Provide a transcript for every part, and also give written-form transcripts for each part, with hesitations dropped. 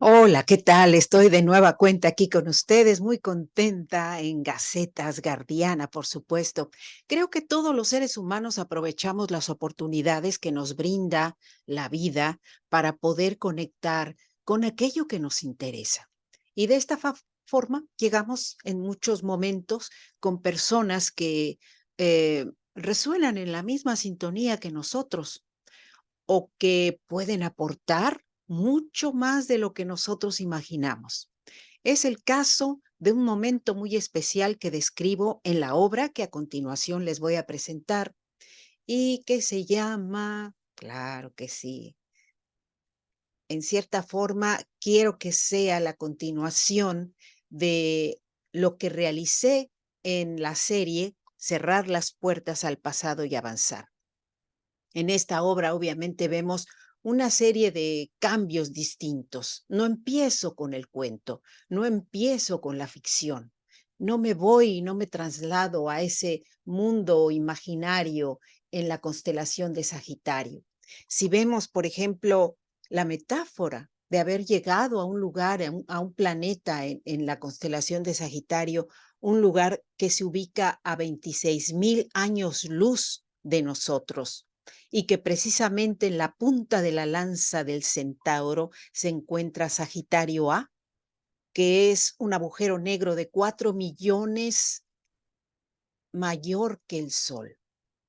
Hola, ¿qué tal? Estoy de nueva cuenta aquí con ustedes, muy contenta en Gacetas Guardiana, por supuesto. Creo que todos los seres humanos aprovechamos las oportunidades que nos brinda la vida para poder conectar con aquello que nos interesa. Y de esta forma llegamos en muchos momentos con personas que resuenan en la misma sintonía que nosotros o que pueden aportar mucho más de lo que nosotros imaginamos. Es el caso de un momento muy especial que describo en la obra que a continuación les voy a presentar y que se llama, claro que sí, en cierta forma quiero que sea la continuación de lo que realicé en la serie Cerrar las puertas al pasado y avanzar. En esta obra obviamente vemos una serie de cambios distintos. No empiezo con el cuento, no empiezo con la ficción. No me voy, no me traslado a ese mundo imaginario en la constelación de Sagitario. Si vemos, por ejemplo, la metáfora de haber llegado a un lugar, a un planeta en la constelación de Sagitario, un lugar que se ubica a 26,000 años luz de nosotros y que precisamente en la punta de la lanza del Centauro se encuentra Sagitario A, que es un agujero negro de 4 millones mayor que el Sol.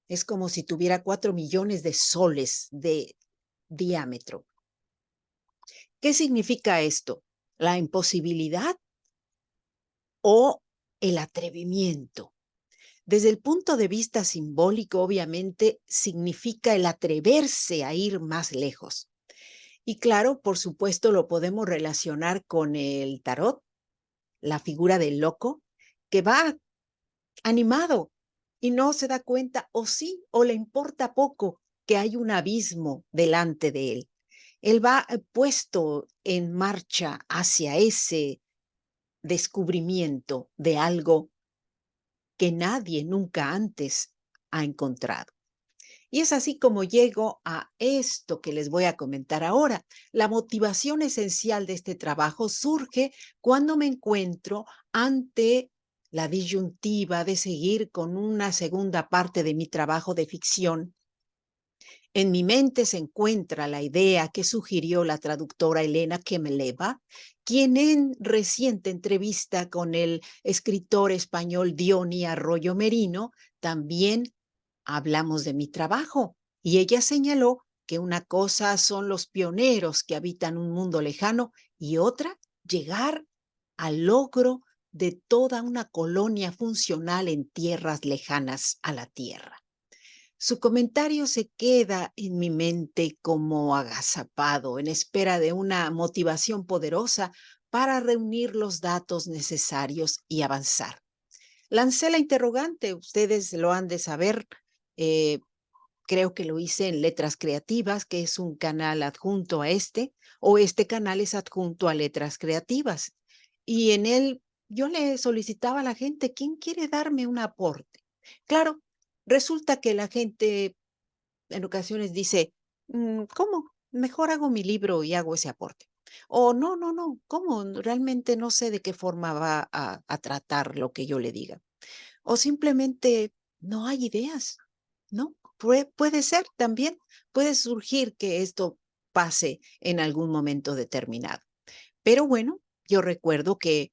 Es como si tuviera 4 millones de soles de diámetro. ¿Qué significa esto? ¿La imposibilidad o el atrevimiento? Desde el punto de vista simbólico, obviamente, significa el atreverse a ir más lejos. Y claro, por supuesto, lo podemos relacionar con el tarot, la figura del loco, que va animado y no se da cuenta, o sí, o le importa poco que hay un abismo delante de él. Él va puesto en marcha hacia ese descubrimiento de algo que nadie nunca antes ha encontrado. Y es así como llego a esto que les voy a comentar ahora. La motivación esencial de este trabajo surge cuando me encuentro ante la disyuntiva de seguir con una segunda parte de mi trabajo de ficción. En mi mente se encuentra la idea que sugirió la traductora Elena Kemeleva, quien en reciente entrevista con el escritor español Diony Arroyo Merino también hablamos de mi trabajo y ella señaló que una cosa son los pioneros que habitan un mundo lejano y otra llegar al logro de toda una colonia funcional en tierras lejanas a la Tierra. Su comentario se queda en mi mente como agazapado, en espera de una motivación poderosa para reunir los datos necesarios y avanzar. Lancé la interrogante, ustedes lo han de saber, eh, creo que lo hice en Letras Creativas, que es un canal adjunto a este, o este canal es adjunto a Letras Creativas. Y en él yo le solicitaba a la gente, ¿quién quiere darme un aporte? Claro, resulta que la gente en ocasiones dice, ¿cómo? Mejor hago mi libro y hago ese aporte. O no, no, no, ¿cómo? Realmente no sé de qué forma va a tratar lo que yo le diga. O simplemente no hay ideas, ¿no? Puede ser también, puede surgir que esto pase en algún momento determinado. Pero bueno, yo recuerdo que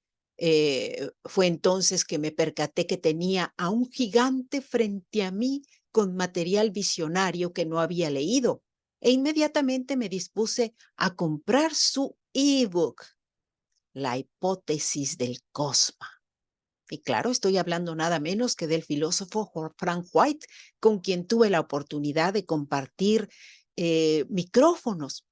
fue entonces que me percaté que tenía a un gigante frente a mí con material visionario que no había leído e inmediatamente me dispuse a comprar su ebook, La hipótesis del cosmos. Y claro, estoy hablando nada menos que del filósofo Frank White, con quien tuve la oportunidad de compartir micrófonos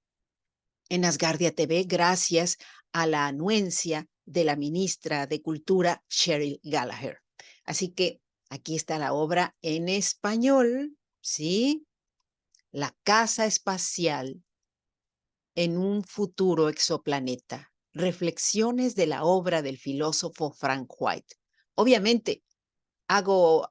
en Asgardia TV gracias a la anuencia de la ministra de Cultura, Cheryl Gallagher. Así que aquí está la obra en español, ¿sí? La casa espacial en un futuro exoplaneta. Reflexiones de la obra del filósofo Frank White. Obviamente, hago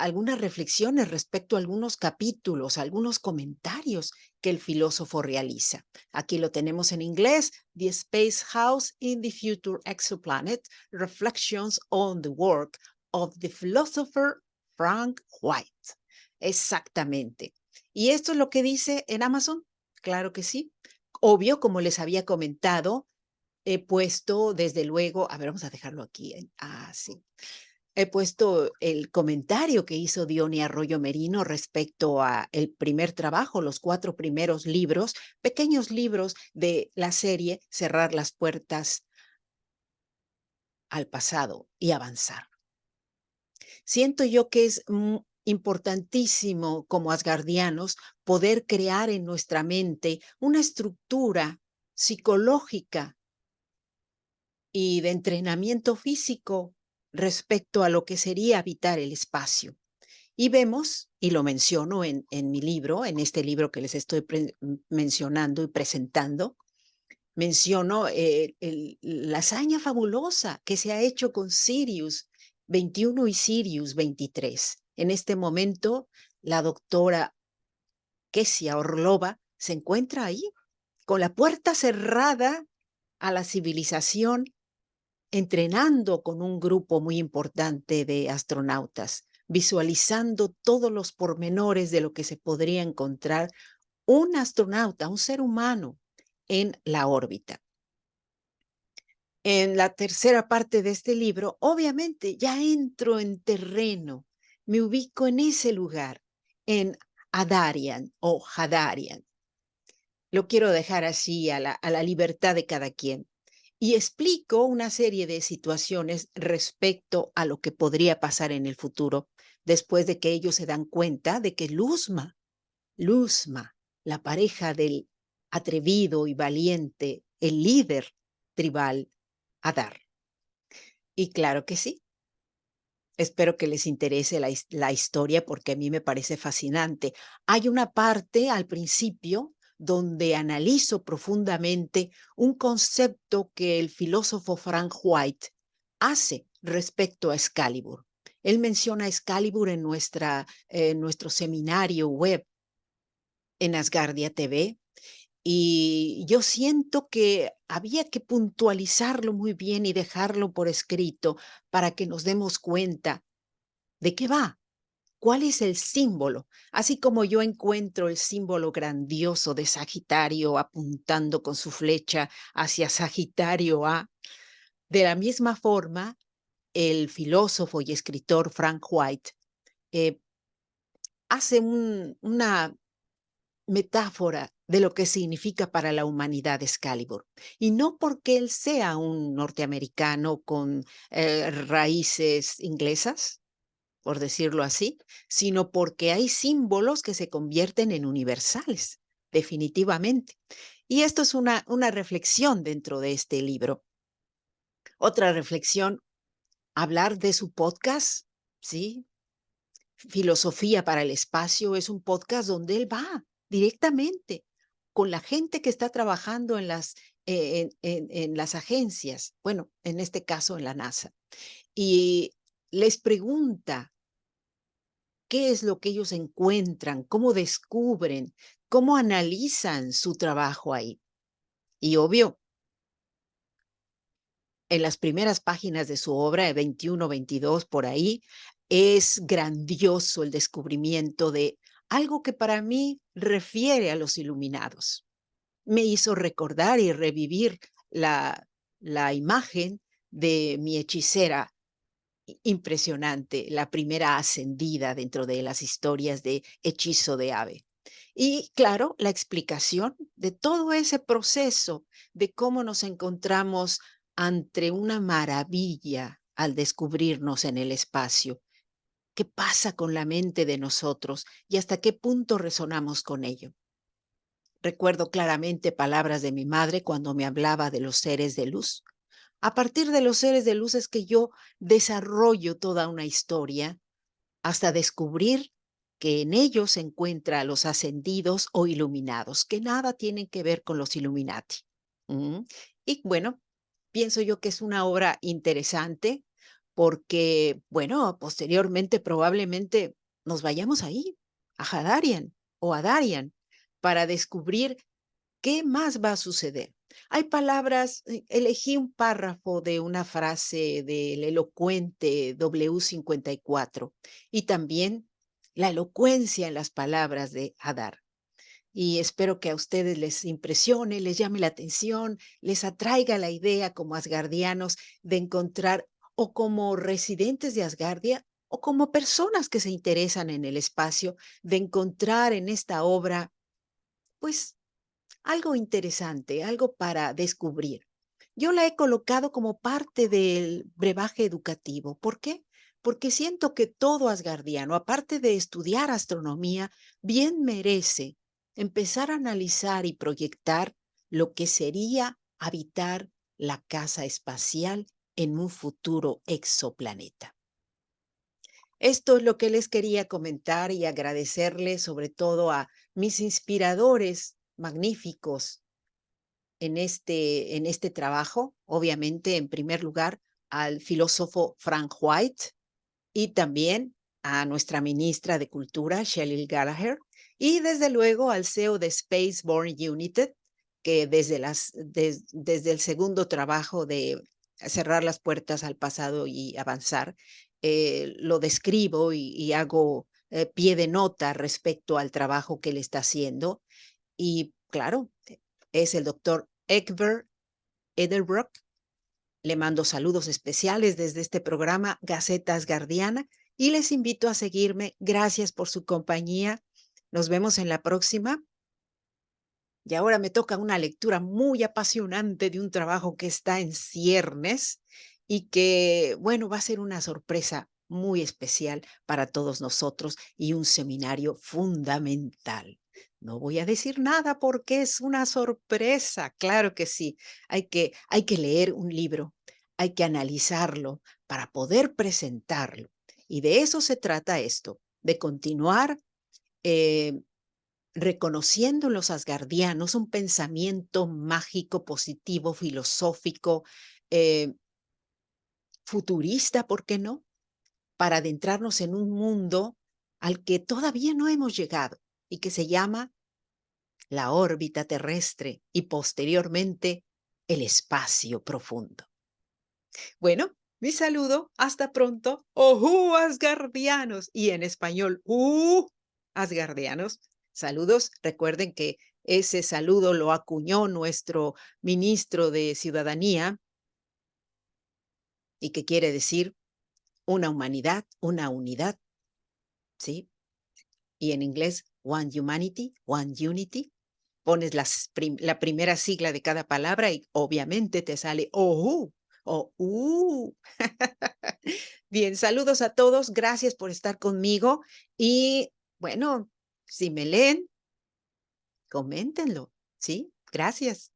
algunas reflexiones respecto a algunos capítulos, algunos comentarios que el filósofo realiza. Aquí lo tenemos en inglés: The Space House in the Future Exoplanet, Reflections on the Work of the Philosopher Frank White. Exactamente. ¿Y esto es lo que dice en Amazon? Claro que sí. Obvio, como les había comentado, he puesto desde luego, a ver, vamos a dejarlo aquí. Sí. He puesto el comentario que hizo Diony Arroyo Merino respecto a el primer trabajo, los 4 primeros libros, pequeños libros de la serie Cerrar las puertas al pasado y avanzar. Siento yo que es importantísimo como asgardianos poder crear en nuestra mente una estructura psicológica y de entrenamiento físico respecto a lo que sería habitar el espacio. Y vemos, y lo menciono en mi libro, en este libro que les estoy mencionando y presentando, menciono la hazaña fabulosa que se ha hecho con Sirius 21 y Sirius 23. En este momento, la doctora Kesia Orlova se encuentra ahí, con la puerta cerrada a la civilización, entrenando con un grupo muy importante de astronautas, visualizando todos los pormenores de lo que se podría encontrar un astronauta, un ser humano, en la órbita. En la tercera parte de este libro, obviamente, ya entro en terreno, me ubico en ese lugar, en Hadarian o Hadarian. Lo quiero dejar así a la libertad de cada quien. Y explico una serie de situaciones respecto a lo que podría pasar en el futuro, después de que ellos se dan cuenta de que Luzma, la pareja del atrevido y valiente, el líder tribal, Adar. Y claro que sí, espero que les interese la historia porque a mí me parece fascinante. Hay una parte al principio donde analizo profundamente un concepto que el filósofo Frank White hace respecto a Excalibur. Él menciona Excalibur en nuestro seminario web en Asgardia TV, y yo siento que había que puntualizarlo muy bien y dejarlo por escrito para que nos demos cuenta de qué va, cuál es el símbolo. Así como yo encuentro el símbolo grandioso de Sagitario apuntando con su flecha hacia Sagitario A, de la misma forma, el filósofo y escritor Frank White eh, hace una metáfora de lo que significa para la humanidad Excalibur. Y no porque él sea un norteamericano con raíces inglesas, por decirlo así, sino porque hay símbolos que se convierten en universales, definitivamente. Y esto es una reflexión dentro de este libro. Otra reflexión, hablar de su podcast, ¿sí? Filosofía para el Espacio es un podcast donde él va directamente con la gente que está trabajando en las agencias, bueno, en este caso en la NASA, y les pregunta qué es lo que ellos encuentran, cómo descubren, cómo analizan su trabajo ahí. Y obvio, en las primeras páginas de su obra, 21, 22, por ahí, es grandioso el descubrimiento de algo que para mí refiere a los iluminados. Me hizo recordar y revivir la imagen de mi hechicera impresionante, la primera ascendida dentro de las historias de Hechizo de Ave. Y claro, la explicación de todo ese proceso, de cómo nos encontramos ante una maravilla al descubrirnos en el espacio. ¿Qué pasa con la mente de nosotros y hasta qué punto resonamos con ello? Recuerdo claramente palabras de mi madre cuando me hablaba de los seres de luz. A partir de los seres de luz es que yo desarrollo toda una historia hasta descubrir que en ellos se encuentra a los ascendidos o iluminados, que nada tienen que ver con los Illuminati. Mm. Y bueno, pienso yo que es una obra interesante porque, bueno, posteriormente probablemente nos vayamos ahí, a Hadarian o a Darian, para descubrir qué más va a suceder. Hay palabras, elegí un párrafo de una frase del elocuente W54 y también la elocuencia en las palabras de Hadar. Y espero que a ustedes les impresione, les llame la atención, les atraiga la idea como asgardianos de encontrar o como residentes de Asgardia o como personas que se interesan en el espacio, de encontrar en esta obra, pues, algo interesante, algo para descubrir. Yo la he colocado como parte del brebaje educativo. ¿Por qué? Porque siento que todo asgardiano, aparte de estudiar astronomía, bien merece empezar a analizar y proyectar lo que sería habitar la casa espacial en un futuro exoplaneta. Esto es lo que les quería comentar y agradecerles sobre todo a mis inspiradores magníficos en este trabajo, obviamente, en primer lugar, al filósofo Frank White y también a nuestra ministra de Cultura, Shelley Gallagher, y desde luego al CEO de Spaceborne United, que desde el segundo trabajo de cerrar las puertas al pasado y avanzar, lo describo y hago pie de nota respecto al trabajo que él está haciendo. Y claro, es el doctor Egbert Edelbrock. Le mando saludos especiales desde este programa Gaceta Asgardiana y les invito a seguirme. Gracias por su compañía. Nos vemos en la próxima. Y ahora me toca una lectura muy apasionante de un trabajo que está en ciernes y que, bueno, va a ser una sorpresa muy especial para todos nosotros y un seminario fundamental. No voy a decir nada porque es una sorpresa. Claro que sí. Hay que leer un libro, hay que analizarlo para poder presentarlo. Y de eso se trata esto, de continuar eh, reconociendo en los asgardianos un pensamiento mágico, positivo, filosófico, eh, futurista, ¿por qué no? Para adentrarnos en un mundo al que todavía no hemos llegado y que se llama la órbita terrestre y posteriormente el espacio profundo. Bueno, mi saludo, hasta pronto. ¡Ojú, asgardianos! Y en español, asgardianos! Saludos, recuerden que ese saludo lo acuñó nuestro ministro de Ciudadanía y que quiere decir una humanidad, una unidad, ¿sí? Y en inglés, one humanity, one unity. Pones la primera sigla de cada palabra y obviamente te sale ojú o Bien, saludos a todos. Gracias por estar conmigo. Y bueno, si me leen, coméntenlo. ¿Sí? Gracias.